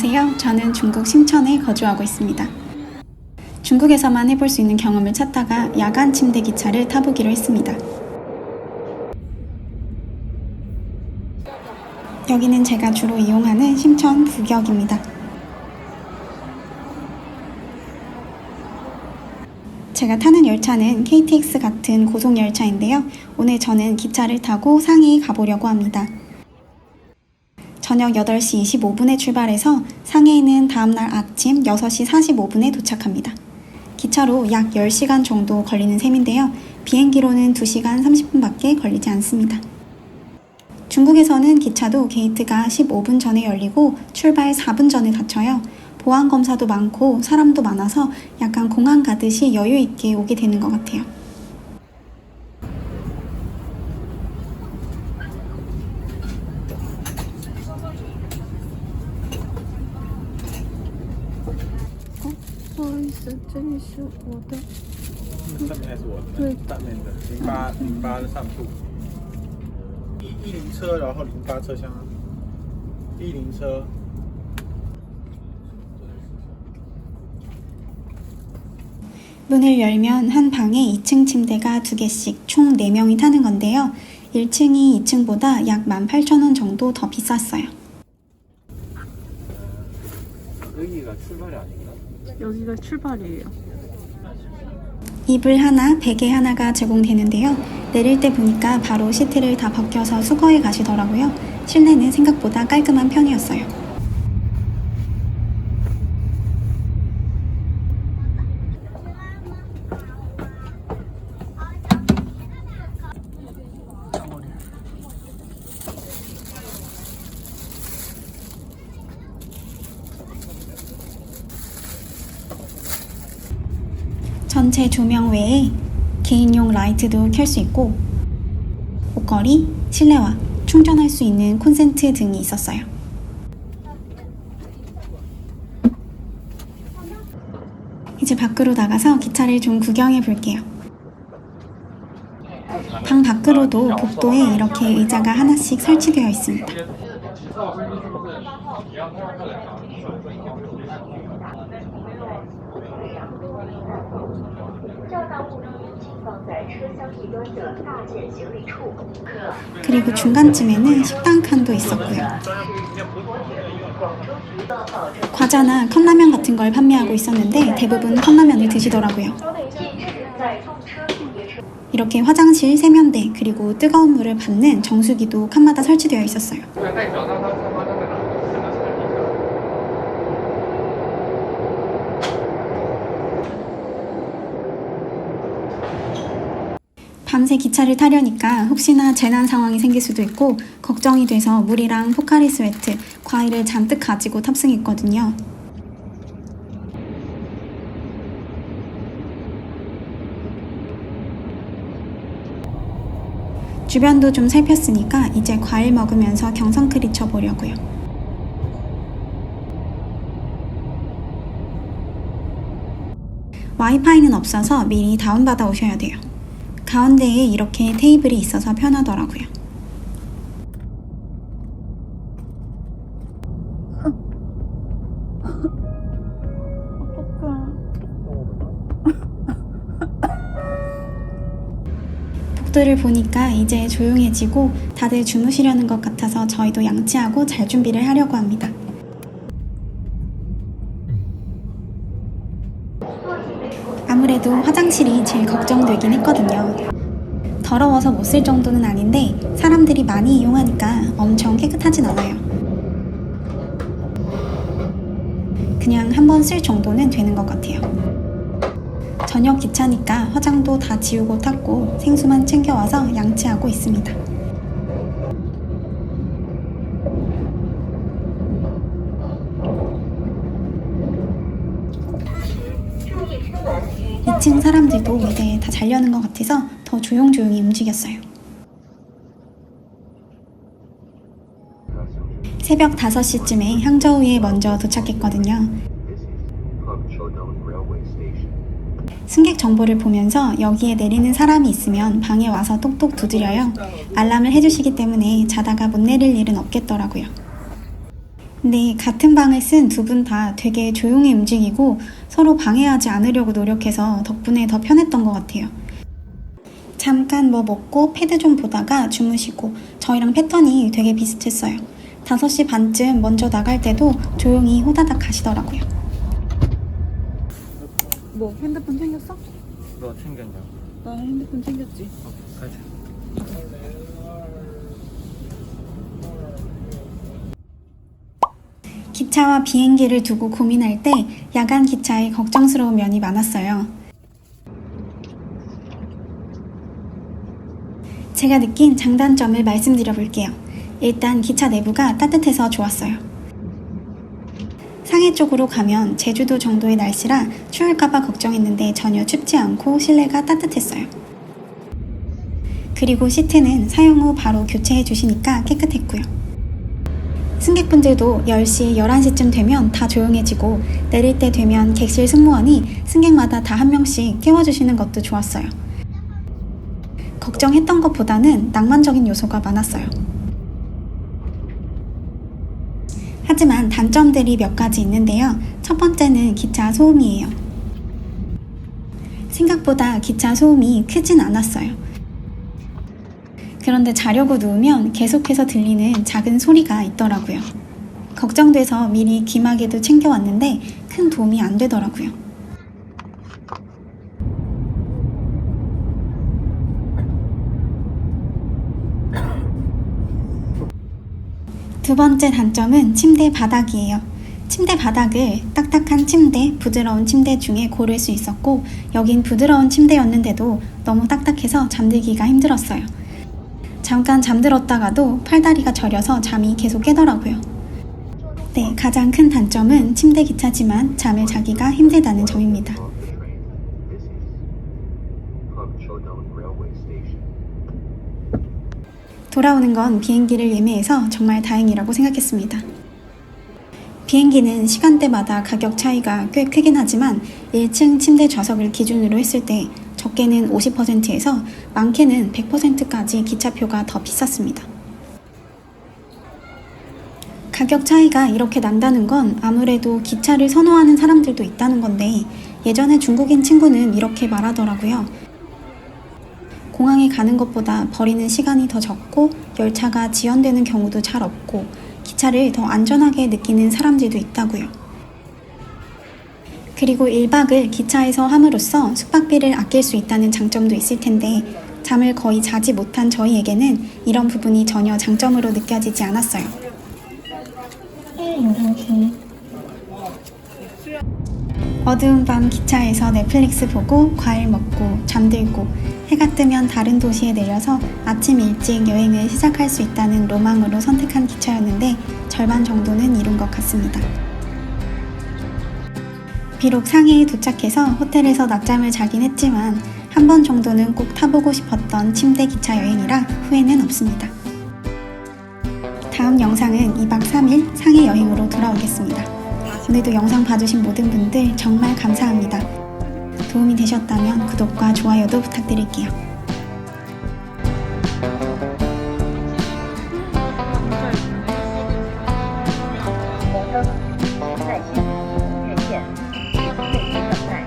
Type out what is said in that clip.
안녕하세요. 저는 중국 심천에 거주하고 있습니다. 중국에서만 해볼 수 있는 경험을 찾다가 야간 침대 기차를 타보기로 했습니다. 여기는 제가 주로 이용하는 심천 북역입니다. 제가 타는 열차는 KTX 같은 고속열차인데요. 오늘 저는 기차를 타고 상해에 가보려고 합니다. 저녁 8시 25분에 출발해서 상해에는 다음날 아침 6시 45분에 도착합니다. 기차로 약 10시간 정도 걸리는 셈인데요. 비행기로는 2시간 30분밖에 걸리지 않습니다. 중국에서는 기차도 게이트가 15분 전에 열리고 출발 4분 전에 닫혀요. 보안검사도 많고 사람도 많아서 약간 공항 가듯이 여유 있게 오게 되는 것 같아요.这里是我的，上面还是我的，对，上面的08的上铺，10车，然后08车厢，10车。 문을 열면 한 방에 2층 침대가 2개씩 총 4명이 타는 건데요. 1층이 2층보다 약 18,000원 정도 더 비쌌어요. 여기가 출발이 아닌가? 여기가 출발이에요. 이불 하나, 베개 하나가 제공되는데요. 내릴 때 보니까 바로 시트를 다 벗겨서 수거해 가시더라고요. 실내는 생각보다 깔끔한 편이었어요. 전체 조명 외에 개인용 라이트도 켤 수 있고 옷걸이, 실내화, 충전할 수 있는 콘센트 등이 있었어요. 이제 밖으로 나가서 기차를 좀 구경해 볼게요. 방 밖으로도 복도에 이렇게 의자가 하나씩 설치되어 있습니다. 그리고 중간쯤에는 식당 칸도 있었고요. 과자나 컵라면 같은 걸 판매하고 있었는데 대부분 컵라면을 드시더라고요. 이렇게 화장실 세면대 그리고 뜨거운 물을 받는 정수기도 칸마다 설치되어 있었어요. 밤새 기차를 타려니까 혹시나 재난 상황이 생길 수도 있고 걱정이 돼서 물이랑 포카리 스웨트, 과일을 잔뜩 가지고 탑승했거든요. 주변도 좀 살폈으니까 이제 과일 먹으면서 경성크리 쳐보려고요. 와이파이는 없어서 미리 다운받아 오셔야 돼요. 가운데에 이렇게 테이블이 있어서 편하더라고요. 복도를 보니까 이제 조용해지고 다들 주무시려는 것 같아서 저희도 양치하고 잘 준비를 하려고 합니다. 아무래도 화장실이 제일 걱정되긴 했거든요. 더러워서 못 쓸 정도는 아닌데 사람들이 많이 이용하니까 엄청 깨끗하진 않아요. 그냥 한번 쓸 정도는 되는 것 같아요. 저녁 기차니까 화장도 다 지우고 탔고 생수만 챙겨와서 양치하고 있습니다. 이 층 사람들도 이제 다 자려는 것 같아서 더 조용조용히 움직였어요. 새벽 5시쯤에 항저우에 먼저 도착했거든요. 승객 정보를 보면서 여기에 내리는 사람이 있으면 방에 와서 똑똑 두드려요. 알람을 해주시기 때문에 자다가 못 내릴 일은 없겠더라고요. 근데 같은 방을 쓴 두 분 다 되게 조용히 움직이고 서로 방해하지 않으려고 노력해서 덕분에 더 편했던 것 같아요. 잠깐 뭐 먹고 패드 좀 보다가 주무시고 저희랑 패턴이 되게 비슷했어요. 5시 반쯤 먼저 나갈 때도 조용히 호다닥 가시더라고요. 뭐 핸드폰 챙겼어? 너 챙겼냐? 나 핸드폰 챙겼지. 가자. 기차와 비행기를 두고 고민할 때 야간 기차에 걱정스러운 면이 많았어요. 제가 느낀 장단점을 말씀드려 볼게요. 일단 기차 내부가 따뜻해서 좋았어요. 상해 쪽으로 가면 제주도 정도의 날씨라 추울까봐 걱정했는데 전혀 춥지 않고 실내가 따뜻했어요. 그리고 시트는 사용 후 바로 교체해 주시니까 깨끗했고요. 승객분들도 10시, 11시쯤 되면 다 조용해지고 내릴 때 되면 객실 승무원이 승객마다 다 한 명씩 깨워주시는 것도 좋았어요. 걱정했던 것보다는 낭만적인 요소가 많았어요. 하지만 단점들이 몇 가지 있는데요. 첫 번째는 기차 소음이에요. 생각보다 기차 소음이 크진 않았어요. 그런데 자려고 누우면 계속해서 들리는 작은 소리가 있더라고요. 걱정돼서 미리 귀마개도 챙겨왔는데 큰 도움이 안 되더라고요. 두 번째 단점은 침대 바닥이에요. 침대 바닥을 딱딱한 침대, 부드러운 침대 중에 고를 수 있었고 여긴 부드러운 침대였는데도 너무 딱딱해서 잠들기가 힘들었어요. 잠깐 잠들었다가도 팔다리가 저려서 잠이 계속 깨더라고요. 네, 가장 큰 단점은 침대 기차지만 잠을 자기가 힘들다는 점입니다. 돌아오는 건 비행기를 예매해서 정말 다행이라고 생각했습니다. 비행기는 시간대마다 가격 차이가 꽤 크긴 하지만 1층 침대 좌석을 기준으로 했을 때 적게는 50%에서 많게는 100%까지 기차표가 더 비쌌습니다. 가격 차이가 이렇게 난다는 건 아무래도 기차를 선호하는 사람들도 있다는 건데 예전에 중국인 친구는 이렇게 말하더라고요. 공항에 가는 것보다 버리는 시간이 더 적고 열차가 지연되는 경우도 잘 없고 기차를 더 안전하게 느끼는 사람들도 있다고요. 그리고 1박을 기차에서 함으로써 숙박비를 아낄 수 있다는 장점도 있을 텐데 잠을 거의 자지 못한 저희에게는 이런 부분이 전혀 장점으로 느껴지지 않았어요. 어두운 밤 기차에서 넷플릭스 보고 과일 먹고 잠들고 해가 뜨면 다른 도시에 내려서 아침 일찍 여행을 시작할 수 있다는 로망으로 선택한 기차였는데 절반 정도는 이룬 것 같습니다. 비록 상해에 도착해서 호텔에서 낮잠을 자긴 했지만 한 번 정도는 꼭 타보고 싶었던 침대 기차 여행이라 후회는 없습니다. 다음 영상은 2박 3일 상해 여행으로 돌아오겠습니다. 오늘도 영상 봐주신 모든 분들 정말 감사합니다. 도움이 되셨다면 구독과 좋아요도 부탁드릴게요.耐心，越线，请对接等待。